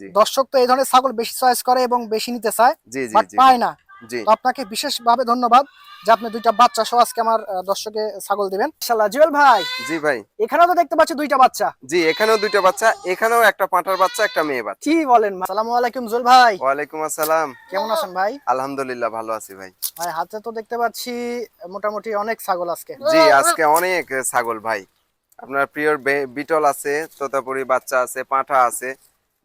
জি দর্শক তো এই ধরনের ছাগল বেশি চয়েস করে এবং বেশি নিতে চায়, জি জি বাট জি ভাই। পায় না। জি তো আপনাকে বিশেষভাবে ধন্যবাদ যে আপনি দুইটা বাচ্চা সহ আজকে আমার দর্শকে ছাগল দিবেন। ইনশাআল্লাহ। জুয়েল ভাই, জি ভাই। এখানেও তো দেখতে পাচ্ছি দুইটা বাচ্চা। জি, এখানেও দুইটা বাচ্চা, এখানেও একটা পাঁঠার বাচ্চা, একটা মেয়ে বাচ্চা। কি বলেন? আসসালামু আলাইকুম জুয়েল ভাই, ওয়ালাইকুম আসসালাম। কেমন আছেন ভাই? আলহামদুলিল্লাহ, ভালো আছি ভাই। ভাই হাতে তো দেখতে পাচ্ছি মোটামুটি অনেক ছাগল আজকে। জি, আজকে অনেক ছাগল ভাই। আপনার প্রিয় বিটল আছে, তোতাপুরি বাচ্চা আছে, পাঁঠা আছে,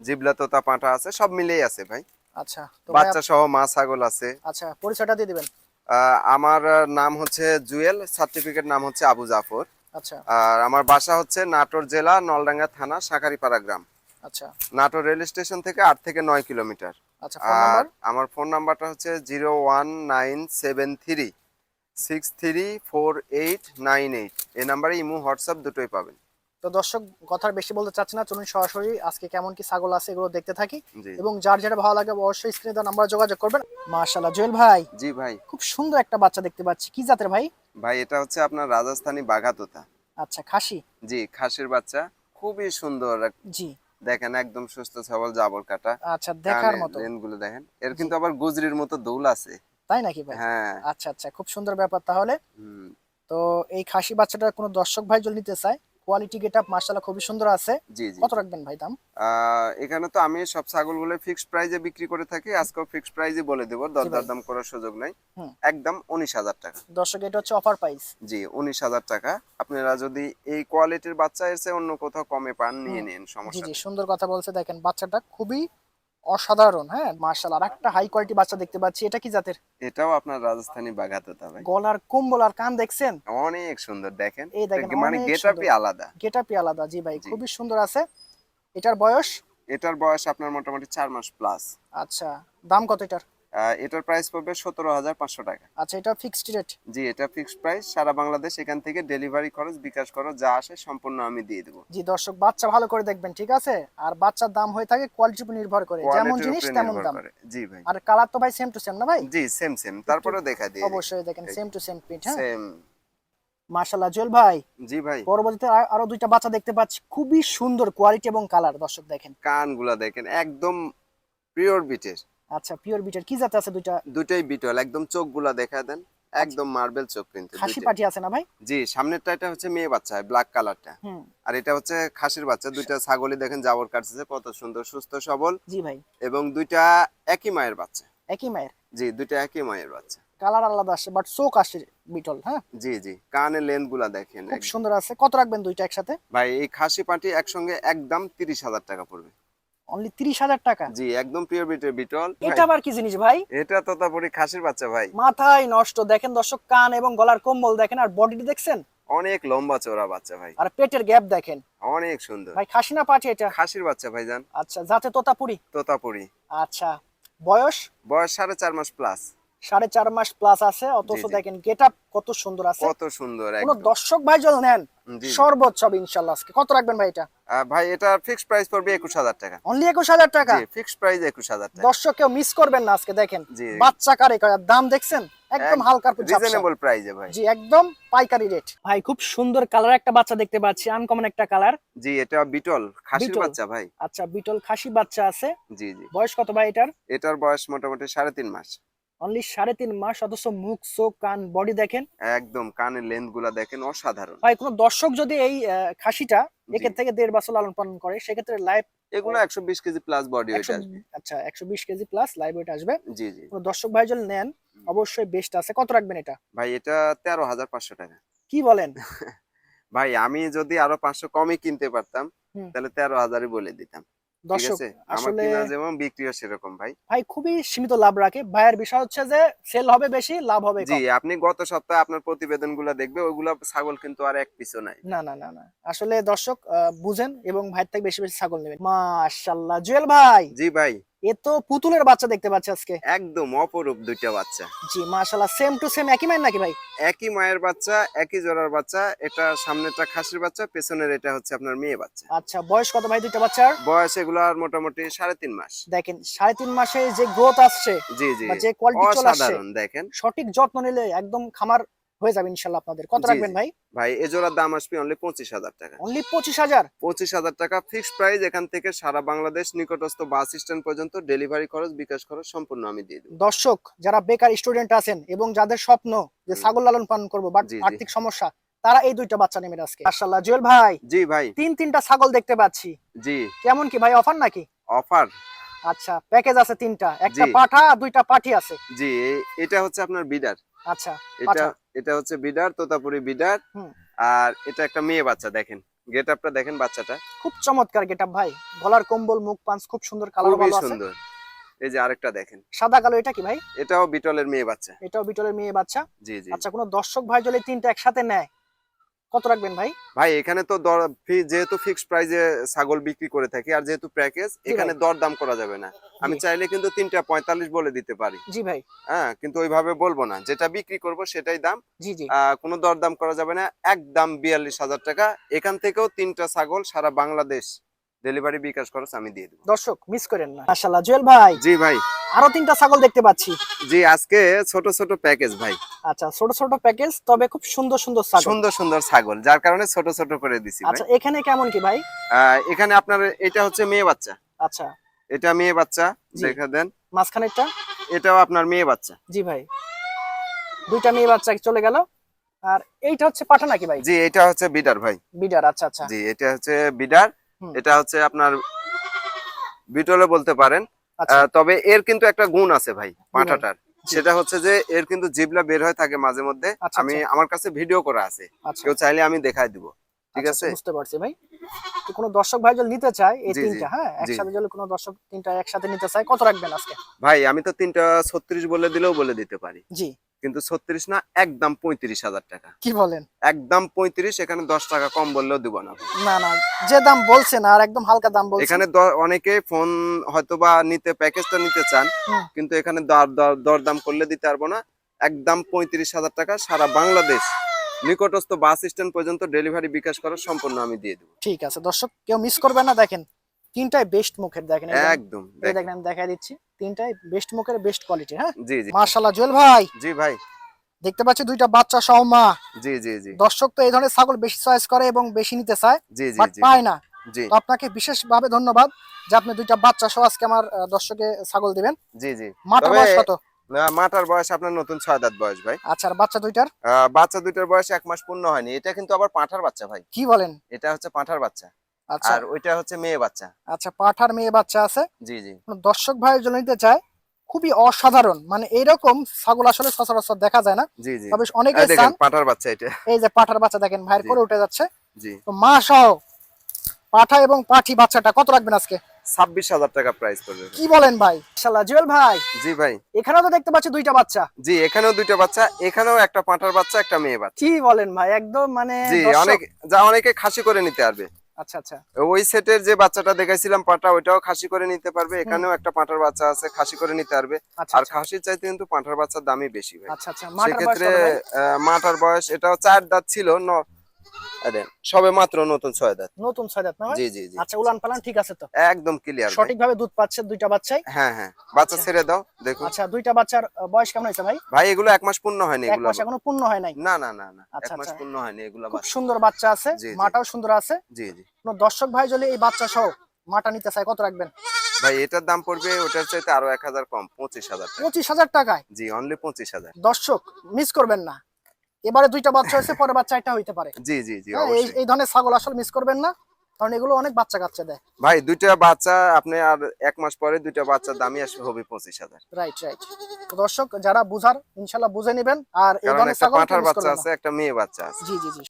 জিবলা তোতা পাঁঠা আছে, সব মিলেই আছে ভাই। আচ্ছা তো ভাই বাচ্চা সহ মা ছাগল আছে। আচ্ছা, পরিচয়টা দিয়ে দিবেন। আমার নাম হচ্ছে জুয়েল, সার্টিফিকেট নাম হচ্ছে আবু জাফর। আচ্ছা আর আমার বাসা হচ্ছে নাটোর জেলা নলডাঙ্গা থানা শাঁখারীপাড়া গ্রাম। আচ্ছা নাটোর রেল স্টেশন থেকে 8 থেকে 9 কিলোমিটার। আচ্ছা, ফোন আর নাম্বার? আমার ফোন নাম্বারটা হচ্ছে 01973634898। এই নাম্বারে ইমো হোয়াটসঅ্যাপ দুটোই পাবেন। তো দর্শক কথা বেশি বলতে চাচ্ছি না, চলুন সরাসরি আজকে কেমন কি ছাগল আছে এগুলো দেখতে থাকি। জি এবং যার যেটা ভালো লাগে অবশ্যই স্ক্রিনে দেওয়া নাম্বার যোগাযোগ করবেন। মাশাআল্লাহ জুয়েল ভাই, জি ভাই। খুব সুন্দর একটা বাচ্চা দেখতে পাচ্ছি, কি জাতের ভাই? ভাই এটা হচ্ছে আপনার রাজস্থানী বাঘাতোতা। আচ্ছা, খাসি? জি, খাসির বাচ্চা, খুবই সুন্দর। জি। দেখেন একদম সুস্থ সবল, জাবর কাটা। আচ্ছা, দেখার কানে মতো। লেন গুলো দেখেন, এর জি। কিন্তু আবার গুজরির মতো দৌল আছে। তাই নাকি ভাই? হ্যাঁ। আচ্ছা আচ্ছা, খুব সুন্দর ব্যাপার তাহলে। হুম। তো এই খাসি বাচ্চাটা কোনো দর্শক ভাই যদি নিতে চায়, কোয়ালিটি গেটআপ মাশাআল্লাহ খুবই সুন্দর আছে। জি জি কত জি। রাখবেন ভাই দাম? এখানে তো আমি সব ছাগলগুলো ফিক্সড প্রাইজে বিক্রি করে থাকি, আজকেও ফিক্সড প্রাইজে বলে দেবো, জি ভাই। দরদাম করার সুযোগ নাই। হুম। একদম 19,000 টাকা। দর্শক এটা হচ্ছে অফার প্রাইস। জি, 19,000 টাকা। আপনারা যদি এই কোয়ালিটির বাচ্চা এসে অন্য কোথাও কমে পান, নিয়ে হুম। নিন, জি সমস্যা জি, নেই। সুন্দর কথা বলছে। দেখেন বাচ্চাটা খুবই অসাধারণ, হ্যাঁ মাশাআল্লাহ। আর একটা হাই কোয়ালিটি বাচ্চা দেখতে পাচ্ছি, এটা কি জাতের? এটাও আপনার রাজস্থানী বাঘাতোতা ভাই। গলার কম্বল আর কান দেখছেন? অনেক সুন্দর দেখেন। এই এটা দেখেন মানে অনেক গেট সুন্দর। আপই আলাদা। গেটআপই আলাদা। জি ভাই, জি। খুবই সুন্দর আছে। এটার বয়স? এটার বয়স আপনার মোটামুটি 4 মাস প্লাস। আচ্ছা, দাম কত এটার? এটার প্রাইস পড়বে 17,500 টাকা। আচ্ছা, এটা ফিক্সড রেট? জি, এটা ফিক্সড প্রাইস। সারা বাংলাদেশ, এখান থেকে ডেলিভারি খরচ, বিকাশ খরচ যা আসে সম্পূর্ণ আমি দিয়ে দেবো। জি দর্শক, বাচ্চা ভালো করে দেখবেন, ঠিক আছে? আর বাচ্চার দাম হয়ে থাকে কোয়ালিটির উপর নির্ভর করে, যেমন কোয়ালিটির জিনিস উপরে তেমন নির্ভর দাম। করে। জি ভাই। আর কালার তো ভাই সেম টু সেম না ভাই? জি, সেম সেম। একটু তারপরেও দেখা দিয়ে দিই। অবশ্যই দেখেন এই সেম টু সেম প্রিন্ট, হ্যাঁ। সেম। মাশাআল্লাহ জুয়েল ভাই, জি ভাই। পরবর্তীতে আরো দুইটা বাচ্চা দেখতে পাচ্ছি, খুবই সুন্দর কোয়ালিটি এবং কালার। দর্শক দেখেন। কানগুলা দেখেন একদম পিওর বিটের। আচ্ছা, পিওর বিটের কি জাত আছে দুইটা? দুটোই বিটল, একদম চোখগুলা দেখা দেন। আচ্ছা, একদম মার্বেল চোখ কিন্তু খাসি দুইটাই। পাঠি আছে না ভাই? জি, সামনেরটা এটা হচ্ছে মেয়ে বাচ্চা, ব্ল্যাক কালারটা। হুম। আর এটা হচ্ছে খাসির বাচ্চা। দুইটা ছাগলই দেখেন জাবর কাটছে, কত সুন্দর সুস্থ সবল। জি ভাই। এবং দুইটা একই মায়ের বাচ্চা। একই মায়ের? জি, দুইটা একই মায়ের বাচ্চা। কালার আলাদা আসে বাট চোখ আসে বিটল, হ্যাঁ। জি জি, কানের লেন্থ গুলা দেখেন খুব একদম। সুন্দর আছে। কত রাখবেন দুইটা একসাথে? ভাই এই খাসি পাটি একসঙ্গে একদম 30,000 টাকা পড়বে। অনলি 30,000 টাকা? জি, একদম পিওর বিটের বিটল ভাই। এটা আবার কি জিনিস ভাই? এটা তোতাপুরি খাসির বাচ্চা ভাই। মাথায় নষ্ট। দেখেন দর্শক, কান এবং গলার কম্বল দেখেন, আর বডিটা দেখছেন? অনেক লম্বা চওড়া বাচ্চা ভাই। আর পেটের গ্যাপ দেখেন। অনেক সুন্দর। ভাই খাসি না পাঠি এটা? খাসির বাচ্চা ভাইজান। আচ্ছা, যাতে তোতাপুরি? তোতাপুরি। আচ্ছা, বয়স? বয়স 4.5 মাস প্লাস। 4.5 মাস প্লাস আছে, জি অথচ জি, দেখেন গেটআপ কত সুন্দর আছে। কত সুন্দর কোন একদম। দর্শক ভাই যদি নেন, জি জি। সর্বোচ্চ হবে ইনশাল্লাহ। আজকে কত রাখবেন ভাই এটা? ভাই এটার ফিক্সড প্রাইস পড়বে 21,000 টাকা। অনলি 21,000 টাকা? জি, ফিক্সড প্রাইস 21,000 টাকা। দর্শক কেউ মিস করবেন না আজকে। দেখেন জি। বাচ্চা কারে কয়, আর দাম দেখছেন একদম এক হালকার উপর ঝাপসা। রিজনেবল প্রাইসে ভাই। জি, একদম পাইকারি রেট। ভাই খুব সুন্দর কালার একটা বাচ্চা দেখতে পাচ্ছি, আনকমন একটা কালার। জি, এটা বিটল খাসির বিটল? বাচ্চা ভাই। আচ্ছা, বিটল খাসি বাচ্চা আছে। জি জি। বয়স কত ভাই এটার? এটার বয়স মোটামুটি 3.5 মাস। অনলি 3.5 মাস, অথচ মুখ চোখ কান বডি দেখেন। একদম কানের লেন্থ গুলা দেখেন, অসাধারণ। ভাই কোন দর্শক যদি এই খাসিটা জি, একের থেকে 1.5 বছর লালন পালন করে, সেক্ষেত্রে লাইফ এগুলো 120 কেজি প্লাস বডি ওয়েট 100, আসবে। আচ্ছা 120 কেজি প্লাস লাইভ ওয়েট আসবে। জি জি। কোন দর্শক ভাই যদি নেন, অবশ্যই বেস্ট আছে। কত রাখবেন এটা? ভাই এটা 13,500 টাকা। কি বলেন? ভাই আমি যদি আরো 500 কমই কিনতে পারতাম, হুম। তাহলে 13,000-ই বলে দিতাম। ঠিক দর্শক আছে? আমার আসলে কিনা যেমন বিক্রিও সেরকম ভাই। ভাই খুবই সীমিত লাভ রাখে। ভাইয়ের বিষয় হচ্ছে যে সেল হবে বেশি, লাভ হবে জি, কম। আপনি গত সপ্তাহে আপনার প্রতিবেদনগুলো দেখবে, ওইগুলা ছাগল কিন্তু আর এক পিছও নাই। না না না না, আসলে দর্শক বুঝেন এবং ভাইয়ের থেকে বেশি বেশি ছাগল নেবেন। মাশাআল্লাহ জুয়েল ভাই, জি ভাই। এ তো পুতুলের বাচ্চা দেখতে পাচ্ছি আজকে। একদম অপরূপ দুইটা বাচ্চা। জি মাশাআল্লাহ, সেম টু সেম একই মায়ের নাকি ভাই? একই মায়ের বাচ্চা, একই জোড়ার বাচ্চা। এটা সামনেরটা খাসির বাচ্চা, পেছনের এটা হচ্ছে আপনার মেয়ে বাচ্চা। আচ্ছা, বয়স কত ভাই দুইটা বাচ্চার? বয়স এগুলার মোটামুটি 3.5 মাস। দেখেন 3.5 মাসে যে গ্রোথ আসছে জি জি, বা যে কোয়ালিটি চলে আসছে, অসাধারণ দেখেন। সঠিক যত্ন নিলে একদম খামার হয়ে যাবে ইনশাল্লাহ আপনাদের। কত জি, রাখবেন জি। ভাই? ভাই এ জোড়ার দাম আসবে অনলি 25,000 টাকা। অনলি 25,000? 25,000 টাকা ফিক্সড প্রাইস। এখান থেকে সারা বাংলাদেশ নিকটস্থ বাস স্ট্যান্ড পর্যন্ত ডেলিভারি খরচ, বিকাশ খরচ সম্পূর্ণ আমি দিয়ে দেব। দর্শক যারা বেকার স্টুডেন্ট আছেন এবং যাদের স্বপ্ন যে হুম। ছাগল লালন পালন করবো বাট জি, জি। আর্থিক সমস্যা, তারা এই দুইটা বাচ্চা নেবেন আজকে। মাশাআল্লাহ জুয়েল ভাই, জি ভাই। তিনটা ছাগল দেখতে পাচ্ছি। জি। কেমন কি ভাই, অফার নাকি? অফার। আচ্ছা, প্যাকেজ আছে তিনটা, একটা জি। পাঠা আর দুইটা পাঠি আছে। জি, এটা হচ্ছে আপনার বিডার। আচ্ছা, এটা পাঠা। এটা হচ্ছে বিডার, তোতাপুরি বিডার। হুম। আর এটা একটা মেয়ে বাচ্চা, দেখেন গেটআপটা দেখেন বাচ্চাটা। খুব চমৎকার গেটআপ ভাই, গলার কম্বল, মুখ পাঁচ খুব সুন্দর, কালার খুবই ভালো আছে। সুন্দর। এই যে আরেকটা দেখেন। সাদা কালো, এটা কি ভাই? এটাও বিটলের মেয়ে বাচ্চা। এটাও বিটলের মেয়ে বাচ্চা। জি, জি। আচ্ছা, কোনো দর্শক ভাই যদি তিনটা একসাথে নেয় কত রাখবেন ভাই? ভাই এখানে তো যেহেতু ফিক্সড প্রাইসে ছাগল বিক্রি করে থাকি, আর যেহেতু প্যাকেজ, জি এখানে ভাই। দরদাম করা যাবে না। আমি জি। চাইলে কিন্তু 3টা 45 বলে দিতে পারি। জি ভাই। হ্যাঁ, কিন্তু ওইভাবে বলবো না, যেটা বিক্রি করব সেটাই দাম। জি জি। কোনো দরদাম করা যাবে না, একদম 42,000 টাকা। এখান থেকেও 3টা ছাগল সারা বাংলাদেশ ডেলিভারি, বিকাশ খরচ আমি দিয়ে দেবো। দর্শক মিস করেন না। মাশাআল্লাহ জুয়েল ভাই, জি ভাই। আরো তিনটা ছাগল দেখতে পাচ্ছি। জি, আজকে ছোট ছোট প্যাকেজ ভাই। আচ্ছা, ছোট ছোট প্যাকেজ, তবে খুব সুন্দর সুন্দর ছাগল। সুন্দর সুন্দর ছাগল, যার কারণে ছোট ছোট করে দিছি ভাই। আচ্ছা, এখানে কেমন কি ভাই? এখানে আপনার এটা হচ্ছে মেয়ে বাচ্চা। আচ্ছা। এটা মেয়ে বাচ্চা, জি। দেখে দেন। মাঝখানেরটা? এটাও আপনার মেয়ে বাচ্চা। জি ভাই, দুইটা মেয়ে বাচ্চা চলে গেল। আর এইটা হচ্ছে পাঠা নাকি ভাই? জি, এটা হচ্ছে বিডার ভাই। বিডার, আচ্ছা আচ্ছা। জি, এটা হচ্ছে বিডার। হুম। এটা হচ্ছে আপনার বিটলে বলতে পারেন। আচ্ছা। তবে এর কিন্তু একটা গুণ আছে ভাই ভাই। পাঁঠাটার। জি। সেটা হচ্ছে যে এর কিন্তু জিবলা বের হয়ে থাকে মাঝে মধ্যে। আচ্ছা, আমি আচ্ছা। আমার কাছে ভিডিও করা আছে, আচ্ছা। কেউ চাইলে আমি দেখাই দিব। ঠিক আচ্ছা, আছে। আচ্ছা, বুঝতে পারছি ভাই। তো কোনো দর্শক ভাই যদি নিতে চায় এই জি, জি। তিনটা, হ্যাঁ, জি একসাথে যদি কোনো দর্শক তিনটা একসাথে নিতে চায় কত রাখবেন আজকে? ভাই, আমি তো 3টা 36 বলে দিলেও বলে দিতে পারি, জি। কিন্তু 36 না, একদম 35,000 টাকা। কি বলেন? একদম 35, এখানে 10 টাকা কম বললেও দিব না ভাই। না না, যে দাম বলছেন আর একদম হালকা দাম বলছেন। এখানে অনেকে ফোন হয়তোবা নিতে, প্যাকেজটা নিতে চান, হুম। কিন্তু এখানে দরদাম করলে দিতে পারবো না। একদম 35,000 টাকা সারা বাংলাদেশ নিকটস্থ বাস স্ট্যান্ড পর্যন্ত ডেলিভারি, বিকাশ করা সম্পূর্ণ আমি দিয়ে দেবো। ঠিক আছে দর্শক, কেউ মিস করবেন না। দেখেন তিনটাই বেস্ট মুখের, দেখেন একদম। একদম এই দেখেন আমি দেখাই দিচ্ছি, তিনটাই বেস্ট মুখের, বেস্ট কোয়ালিটি। হ্যাঁ, জি, জি। মাশাআল্লাহ জুয়েল ভাই, জি ভাই। দেখতে পাচ্ছি দুইটা বাচ্চা সহ মা। জি, জি, জি। দর্শক তো এই ধরনের ছাগল বেশি চয়েস করে এবং বেশি নিতে চায়, জি, জি, বাট জি। পায় না। জি, তো আপনাকে বিশেষভাবে ধন্যবাদ যে আপনি দুইটা বাচ্চা সহ আজকে আমার দর্শকে ছাগল দিবেন। জি, জি। মাটার তবে বয়স কত? মাটার বয়স আপনার নতুন 6 দাঁত বয়স ভাই। আচ্ছা, আর বাচ্চা দুইটার? বাচ্চা দুইটার বয়স 1 মাস পূর্ণ হয়নি। এটা কিন্তু আবার পাঁঠার বাচ্চা ভাই। কি বলেন? এটা হচ্ছে পাঁঠার বাচ্চা। আচ্ছা। আর ওইটা হচ্ছে মেয়ে বাচ্চা। আচ্ছা, পাঠার মেয়ে বাচ্চা আছে। জি, জি। কোনো দর্শক ভাই যদি নিতে চায়, খুবই অসাধারণ, মানে এইরকম ছাগল আসলে সচরাচর দেখা যায় না। জি, জি। তবে অনেকে দেখেন চান। পাঁঠার বাচ্চা এটা। এই যে পাঠার বাচ্চা দেখেন ভাইয়ের জি। করে উঠে যাচ্ছে। জি। তো মা সহ পাঠা এবং পাঠি বাচ্চাটা কত রাখবেন আজকে? 26,000 টাকা প্রাইস পড়বে। কি বলেন ভাই? ইনশাআল্লাহ জুয়েল ভাই, জি ভাই। এখানেও তো দেখতে পাচ্ছি দুইটা বাচ্চা। জি, এখানেও দুইটা বাচ্চা, এখানেও একটা পাঁঠার বাচ্চা, একটা মেয়ে বাচ্চা। কি বলেন ভাই, একদম মানে জি, দর্শক। অনেকে খাসি করে নিতে পারবে। আচ্ছা আচ্ছা। ওই সেটের যে বাচ্চাটা দেখাইছিলাম পাঁঠা, ওইটাও খাসি করে নিতে পারবে। হুম। এখানেও একটা পাঁঠার বাচ্চা আছে, খাসি করে নিতে পারবে। আচ্ছা আর আচ্ছা। খাসির চাইতে কিন্তু পাঁঠার বাচ্চার দামই বেশি ভাই। আচ্ছা আচ্ছা, মাটার বয়স সেক্ষেত্রে কত ভাই? মাটার বয়স এটাও 4 দাঁত ছিল, সবে মাত্র নতুন 6 দাঁত। নতুন 6 দাঁত না ভাই? জি, জি, জি। আচ্ছা, উলান পালান ঠিক আছে তো? একদম ক্লিয়ার ভাই। সঠিকভাবে দুধ পাচ্ছে দুইটা বাচ্চাই? হ্যাঁ, হ্যাঁ। বাচ্চা আচ্ছা। ছেড়ে দাও, দেখুন। আচ্ছা, দুইটা বাচ্চার বয়স কেমন হয়েছে ভাই? ভাই এগুলো 1 মাস পূর্ণ হয়নি, এক এগুলো মাস এখনো পূর্ণ হয় নাই? না, না, না, না। 1 আচ্ছা মাস আচ্ছা, পূর্ণ হয়নি এগুলো খুব বাচ্চা। সুন্দর বাচ্চা আছে, জি, জি। মাটাও সুন্দর আছে। জি, জি। কোনো দর্শক ভাই যদি এই বাচ্চা সহ মাটা নিতে চায় কত রাখবেন? ভাই এটার দাম পড়বে ওটার চাইতে আরো 1,000 কম, 25,000 টাকা। 25,000 টাকায়? জি, অনলি 25,000। দর্শক মিস করবেন না, এবারে দুইটা বাচ্চা হয়েছে, পরে বাচ্চা একটা হইতে পারে। জি, জি, জি, হ্যাঁ, অবশ্যই। এই ধরনের ছাগল আসলে মিস করবেন না, কারণ এগুলো অনেক বাচ্চা কাচ্চা দেয়। ভাই দুইটা বাচ্চা আপনি আর 1 মাস পরে দুইটা বাচ্চার দামই আসবে হবে 25,000। Right right. তো দর্শক যারা বুঝার ইনশাল্লাহ বুঝে নেবেন, আর এই কারণ ধরনের একটা ছাগল পাঁঠার মিস বাচ্চা করবেন না। আছে, একটা মেয়ে বাচ্চা আছে। জি জি জি।